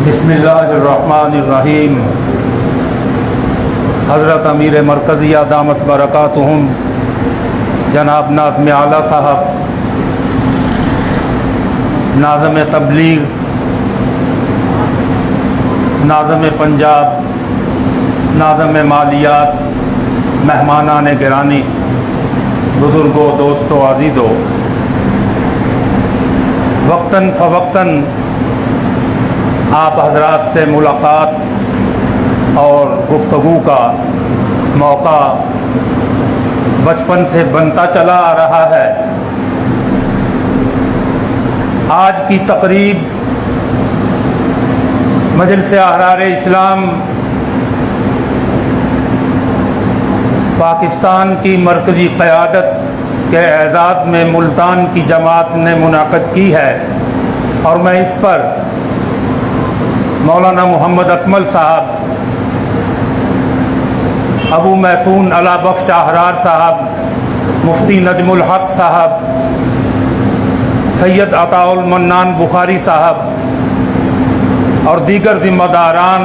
बिस्मिल्लाहिर्रहमानिर्रहीम। हज़रत अमीर मरकज़िया दामत बरकातुहुम जनाब नाज़िम आला साहब, नाज़िम तबलीग, नाज़िम पंजाब, नाज़िम मालियात, मेहमानान गिरानी, बुज़ुर्गों, दोस्तों, अज़ीज़ों, वक्तन फ़वक्तन आप हज़रात से मुलाकात और गुफ्तगू का मौका बचपन से बनता चला आ रहा है। आज की तकरीब मजलिस अहरार इस्लाम पाकिस्तान की मरकज़ी क़यादत के एज़ाज़ में मुल्तान की जमात ने मुनाक़द की है और मैं इस पर मौलाना मोहम्मद अकमल साहब, अबू महसून अला बख्श अहरार साहब, मुफ्ती नजमुल हक साहब, सैयद अताउल मन्नान बुखारी साहब और दीगर ज़िम्मेदारान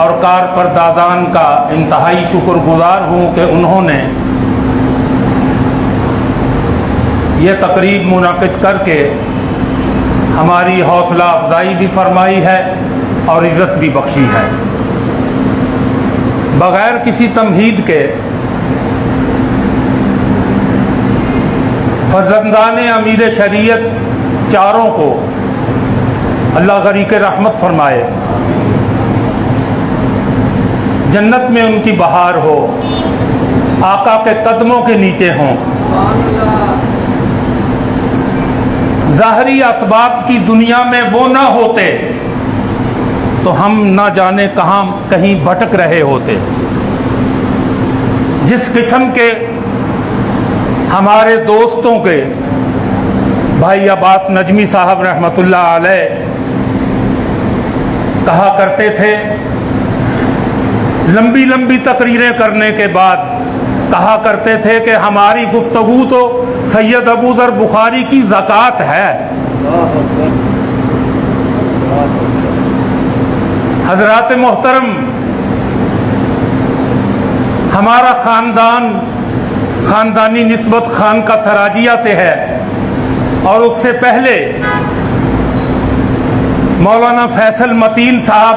और कारपरदादान का इंतहाई शुक्रगुज़ार हूँ कि उन्होंने ये तकरीब मुनाक़िद करके हमारी हौसला अफजाई भी फरमाई है और इज़्ज़त भी बख्शी है। बग़ैर किसी तमहीद के फ़र्ज़ंदान अमीर शरीयत चारों को अल्लाह गरीक़ रहमत फरमाए, जन्नत में उनकी बहार हो, आका के कदमों के नीचे हों, ज़ाहरी असबाब की दुनिया में वो ना होते तो हम ना जाने कहीं भटक रहे होते। जिस किस्म के हमारे दोस्तों के भाई अब्बास नजमी साहब रहमतुल्लाह अलैह कहा करते थे, लंबी लंबी तकरीरें करने के बाद कहा करते थे कि हमारी गुफ्तगू तो सैयद अबू ज़र बुखारी की ज़कात है। हज़रात मोहतरम, हमारा ख़ानदान ख़ानदानी निस्बत खान का सराजिया से है और उससे पहले मौलाना फैसल मतीन साहब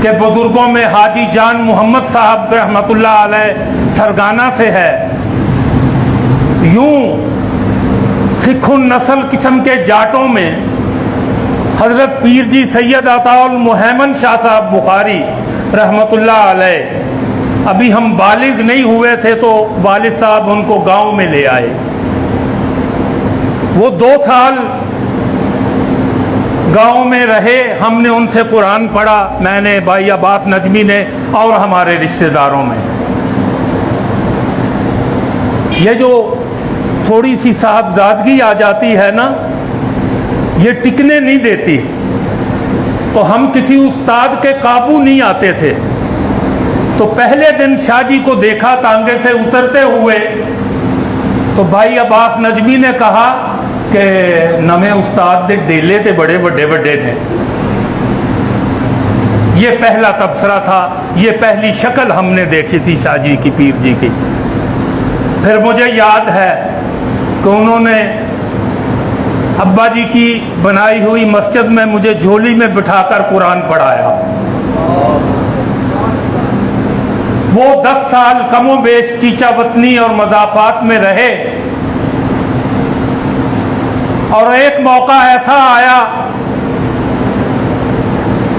के बुजुर्गों में हाजी जान मोहम्मद साहब रहमतुल्लाह अलैह सरगाना से है। यूं सिखुन नस्ल किस्म के जाटों में हज़रत पीर जी सैयद अताउल मुहम्मद शाह साहब बुखारी रहमतुल्लाह अलैह, अभी हम बालिग नहीं हुए थे तो वालिद साहब उनको गांव में ले आए। वो 2 साल गांव में रहे, हमने उनसे कुरान पढ़ा, मैंने, भाई अब्बास नजमी ने और हमारे रिश्तेदारों में। ये जो थोड़ी सी साहबजादगी आ जाती है ना, ये टिकने नहीं देती। तो हम किसी उस्ताद के काबू नहीं आते थे। तो पहले दिन शाहजी को देखा तांगे से उतरते हुए तो भाई अब्बास नजमी ने कहा कि नवे उस्ताद दे डेले ते बड़े बड़े बड़े ने। ये पहला तबसरा था, ये पहली शक्ल हमने देखी थी शाहजी की, पीर जी की। फिर मुझे याद है कि उन्होंने अब्बा जी की बनाई हुई मस्जिद में मुझे झोली में बिठाकर कुरान पढ़ाया। वो 10 साल कमो बेश चीचा वतनी और मज़ाफ़ात में रहे और एक मौका ऐसा आया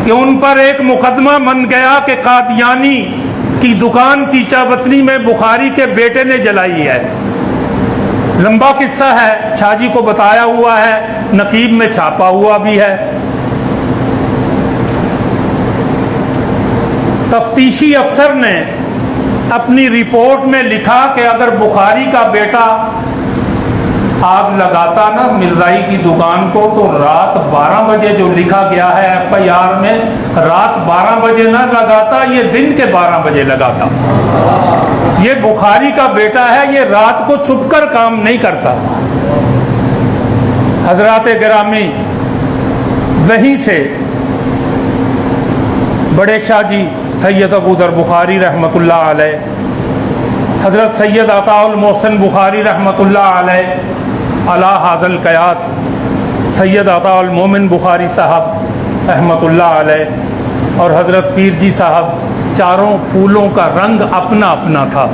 कि उन पर एक मुकदमा बन गया कि कादियानी की दुकान चीचा वतनी में बुखारी के बेटे ने जलाई है। लंबा किस्सा है, शाहजी को बताया हुआ है, नकीब में छापा हुआ भी है। तफ्तीशी अफसर ने अपनी रिपोर्ट में लिखा कि अगर बुखारी का बेटा आग लगाता ना मिर्ज़ाई की दुकान को तो रात 12 बजे, जो लिखा गया है FIR में, रात 12 बजे ना लगाता, ये दिन के 12 बजे लगाता। ये बुखारी का बेटा है, ये रात को छुपकर काम नहीं करता। हजरात गिरामी, वहीं से बड़े शाह जी सैयद अबू दर बुखारी रहमतुल्लाह अलैह, हज़रत सैयद अताउल मोहसिन बुखारी रहमतुल्लाह अलैह अला हाज़ल क़यास, सैयद अताउल मोमिन बुखारी साहब रहमतुल्लाह अलैह और हज़रत पीर जी साहब, चारों फूलों का रंग अपना अपना था,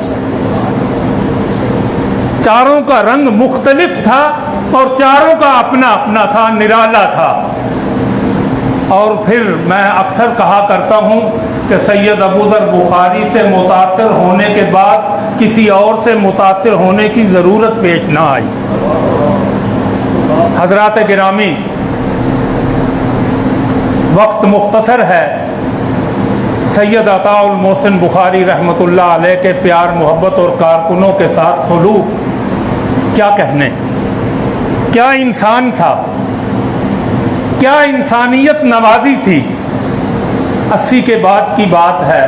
चारों का रंग मुख्तलिफ था और चारों का अपना अपना था, निराला था। और फिर मैं अक्सर कहा करता हूँ कि सैयद अबू दर बुखारी से मुतासिर होने के बाद किसी और से मुतासिर होने की ज़रूरत पेश ना आई। हज़रात गिरामी, वक्त मुख्तसर है। सैयद अताउल मोहसिन बुखारी रहमतुल्लाह अलैह के प्यार मोहब्बत और कारकुनों के साथ सलूक क्या कहने, क्या इंसान था, क्या इंसानियत नवाजी थी। 80 के बाद की बात है,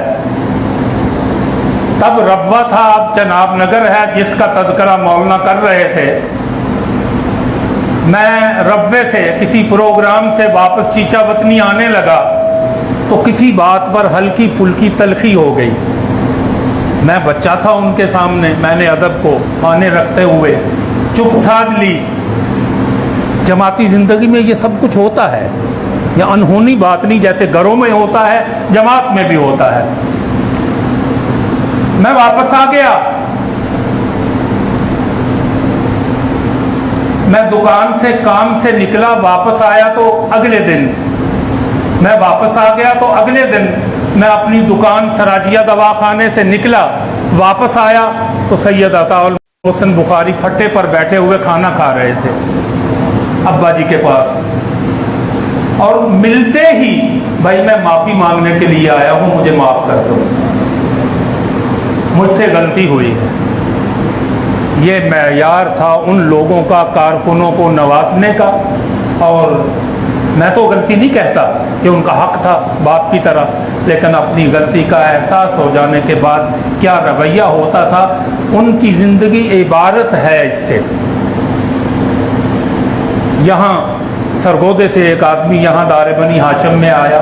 तब रब्वा था, अब जनाब नगर है, जिसका तज़किरा मौलाना कर रहे थे। मैं रब्वे से किसी प्रोग्राम से वापस चीचा वतनी आने लगा तो किसी बात पर हल्की फुल्की तलखी हो गई। मैं बच्चा था उनके सामने, मैंने अदब को माने रखते हुए चुप साध ली। जमाती ज़िंदगी में ये सब कुछ होता है, यह अनहोनी बात नहीं, जैसे घरों में होता है जमात में भी होता है। मैं वापस आ गया, मैं दुकान से काम से निकला, वापस आया तो अगले दिन मैं वापस आ गया तो अगले दिन मैं अपनी दुकान सराजिया दवाखाने से निकला, वापस आया तो सैयद अताउल मोहसिन बुखारी फट्टे पर बैठे हुए खाना खा रहे थे अब्बा जी के पास। और मिलते ही, भाई मैं माफ़ी मांगने के लिए आया हूँ, मुझे माफ़ कर दो, मुझसे गलती हुई है। ये मेयार था उन लोगों का कारकुनों को नवाजने का। और मैं तो गलती नहीं कहता कि उनका हक था बाप की तरह, लेकिन अपनी गलती का एहसास हो जाने के बाद क्या रवैया होता था, उनकी ज़िंदगी इबारत है इससे। यहाँ सरगोदे से एक आदमी यहाँ दारे बनी हाशिम में आया,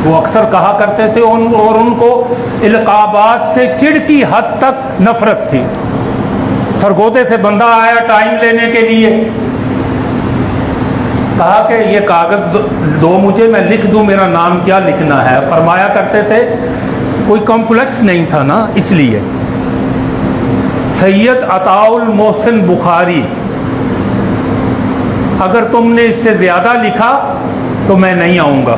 वो अक्सर कहा करते थे और उनको इल्काबात से चिढ़ की हद तक नफरत थी। सरगोदे से बंदा आया टाइम लेने के लिए, कहा कि ये कागज़ दो मुझे, मैं लिख दूं, मेरा नाम क्या लिखना है। फरमाया करते थे कोई कॉम्प्लेक्स नहीं था ना, इसलिए। सैयद अताउल मोहसिन बुखारी, अगर तुमने इससे ज़्यादा लिखा तो मैं नहीं आऊँगा।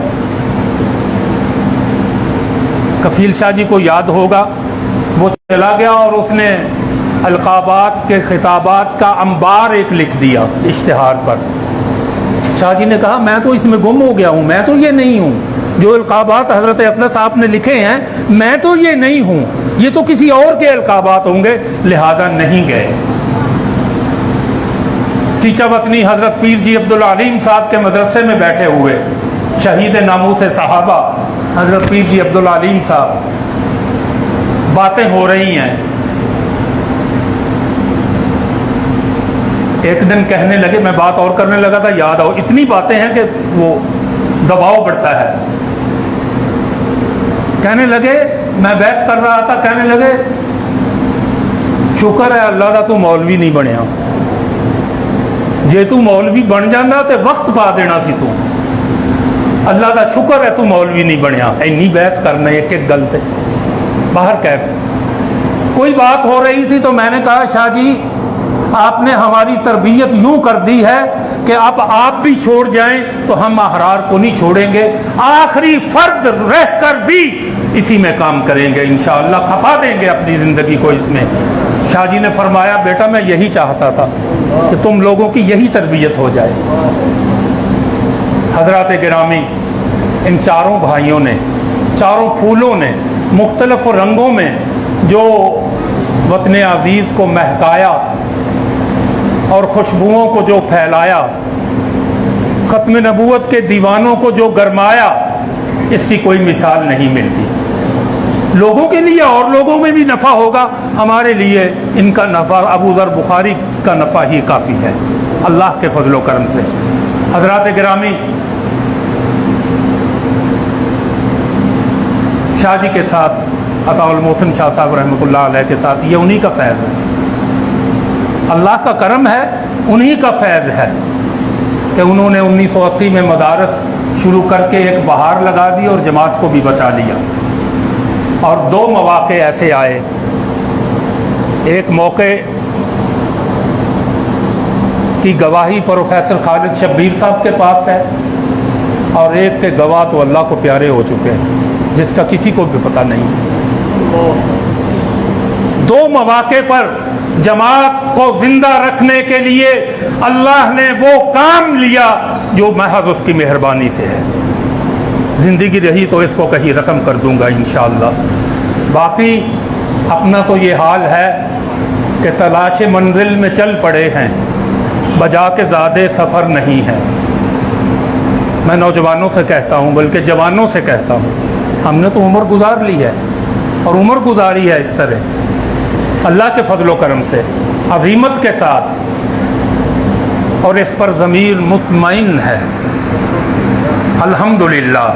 कफील शाह जी को याद होगा, वो चला गया और उसने अलकाबात के खिताबात का अंबार एक लिख दिया इश्तिहार पर। शाह जी ने कहा मैं तो इसमें गुम हो गया हूँ, मैं तो ये नहीं हूँ जो अलकाबात हज़रत अकबर साहब ने लिखे हैं, मैं तो ये नहीं हूँ, ये तो किसी और के अलकाबात होंगे, लिहाजा नहीं गए। चीचा वतनी हज़रत पीर जी अब्दुल अलीम साहब के मदरसे में बैठे हुए शहीद नामूस सहाबा हज़रत पीर जी अब्दुल अलीम साहब, बातें हो रही हैं। एक दिन कहने लगे, मैं बात और करने लगा था, याद आओ, इतनी बातें हैं कि वो दबाव बढ़ता है। कहने लगे, मैं बहस कर रहा था, कहने लगे शुक्र है अल्लाह का तू मौलवी नहीं बनया, जे तू मौलवी बन जाता तो वक्त पा देना सी तू, अल्लाह का शुक्र है तू मौलवी नहीं बनया। इन्नी बहस करना एक एक गल पे बाहर कैफ। कोई बात हो रही थी तो मैंने कहा शाह जी आपने हमारी तरबियत यूं कर दी है कि अब आप भी छोड़ जाएं तो हम अहरार को नहीं छोड़ेंगे, आखिरी फर्ज रहकर भी इसी में काम करेंगे, इंशाअल्लाह खपा देंगे अपनी ज़िंदगी को इसमें। शाह जी ने फरमाया बेटा मैं यही चाहता था कि तुम लोगों की यही तरबियत हो जाए। हज़रात गिरामी, इन चारों भाइयों ने, चारों फूलों ने मुख्तलिफ रंगों में जो वतन अज़ीज़ को महकाया और खुशबुओं को जो फैलाया, ख़त्म नबूवत के दीवानों को जो गरमाया, इसकी कोई मिसाल नहीं मिलती। लोगों के लिए और लोगों में भी नफ़ा होगा, हमारे लिए इनका नफ़ा, अबू ज़र बुखारी का नफ़ा ही काफ़ी है अल्लाह के फजल व करम से। हज़रात गिरामी, शाह जी के साथ, अताउल मोहसिन शाह साहब रहमतुल्लाह अलैह के साथ, ये उन्हीं का फैज़ है, अल्लाह का करम है, उन्हीं का फैज़ है कि उन्होंने 1980 में मदारस शुरू करके एक बहार लगा दी और जमात को भी बचा लिया। और 2 मौक़े ऐसे आए, एक मौके की गवाही प्रोफेसर खालिद शब्बीर साहब के पास है और एक के गवाह तो अल्लाह को प्यारे हो चुके हैं जिसका किसी को भी पता नहीं। 2 मौक़े पर जमात को जिंदा रखने के लिए अल्लाह ने वो काम लिया जो महज उसकी मेहरबानी से है। ज़िंदगी रही तो इसको कहीं रकम कर दूंगा इंशाअल्लाह। बाकी अपना तो ये हाल है कि तलाश मंजिल में चल पड़े हैं, बजा के ज़्यादा सफ़र नहीं है। मैं नौजवानों से कहता हूँ, बल्कि जवानों से कहता हूँ, हमने तो उम्र गुजार ली है और उम्र गुजारी है इस तरह अल्लाह के फजलो करम से अज़ीमत के साथ, और इस पर ज़मीर मुतमईन है अल्हम्दुलिल्लाह।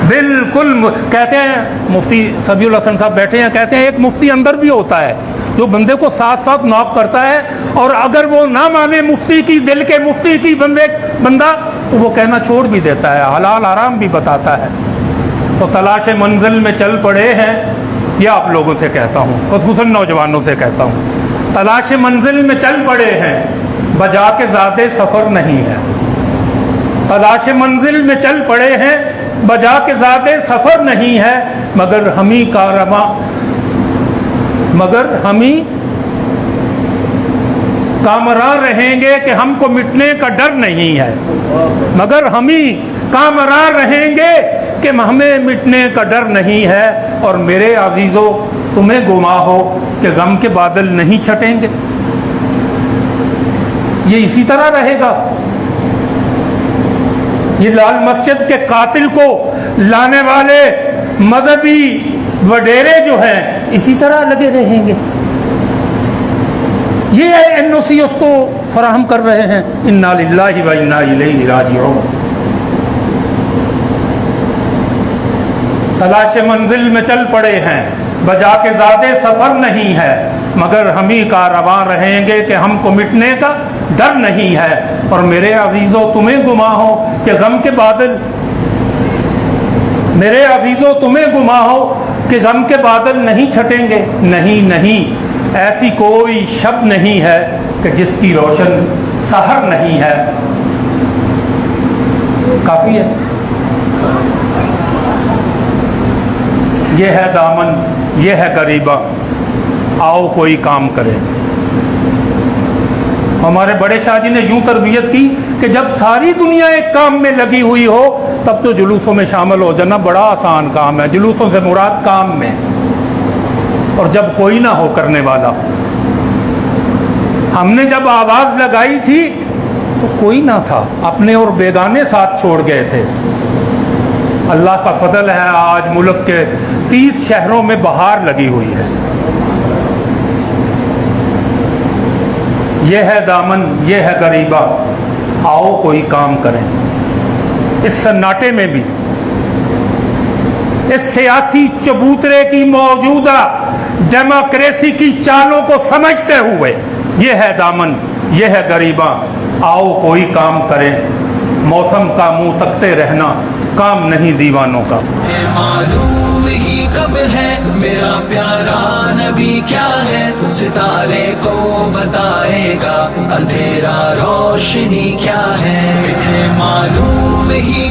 बिल्कुल कहते हैं, मुफ्ती सबीउल हसन साहब बैठे हैं, कहते हैं एक मुफ्ती अंदर भी होता है जो बंदे को साथ साथ नॉक करता है, और अगर वो ना माने मुफ्ती की, दिल के मुफ्ती की बंदा, तो वो कहना छोड़ भी देता है, हलाल हराम भी बताता है। तो तलाश मंजिल में चल पड़े हैं, ये आप लोगों से कहता हूँ, खुसूसन नौजवानों से कहता हूँ, तलाश मंजिल में चल पड़े हैं, बजा के ज़्यादा सफ़र नहीं है। तलाश मंजिल में चल पड़े हैं, बजा के ज़्यादा सफ़र नहीं है, मगर हम ही कामरान रहेंगे कि हमको मिटने का डर नहीं है, मगर हम ही कामरान रहेंगे कि हमें मिटने का डर नहीं है। और मेरे अजीज़ों, तुम्हें गुमा हो कि गम के बादल नहीं छटेंगे, ये इसी तरह रहेगा। ये लाल मस्जिद के कातिल को लाने वाले मजहबी वडेरे जो हैं इसी तरह लगे रहेंगे। ये एनओसी उसको फराहम कर रहे हैं। इन्ना लिल्लाहि व इन्ना इलैहि राजिऊन। तलाश मंजिल में चल पड़े हैं, बजा के ज़्यादा सफ़र नहीं है, मगर हम ही कारवां रहेंगे कि हमको मिटने का डर नहीं है। और मेरे अजीज़ों, तुम्हें गुमा हो कि गम के बादल, मेरे अजीज़ों तुम्हें गुमा हो कि गम के बादल नहीं छटेंगे। नहीं नहीं, ऐसी कोई शब नहीं है कि जिसकी रोशन सहर नहीं है। काफ़ी है। ये है दामन, ये है गरीबा, आओ कोई काम करे। हमारे बड़े शाह जी ने यूं तरबियत की कि जब सारी दुनिया एक काम में लगी हुई हो तब तो जुलूसों में शामिल हो जाना बड़ा आसान काम है। जुलूसों से मुराद काम में, और जब कोई ना हो करने वाला। हमने जब आवाज़ लगाई थी तो कोई ना था, अपने और बेगाने साथ छोड़ गए थे। अल्लाह का फजल है, आज मुल्क के 30 शहरों में बहार लगी हुई है। ये है दामन, ये है गरीबा, आओ कोई काम करें। इस सन्नाटे में भी, इस सियासी चबूतरे की मौजूदा डेमोक्रेसी की चालों को समझते हुए, ये है दामन, ये है गरीबा, आओ कोई काम करें। मौसम का मुंह तकते रहना काम नहीं दीवानों का। मालूम ही कब है मेरा प्यारा नबी क्या है, सितारे को बताएगा अंधेरा रोशनी क्या है। मालूम ही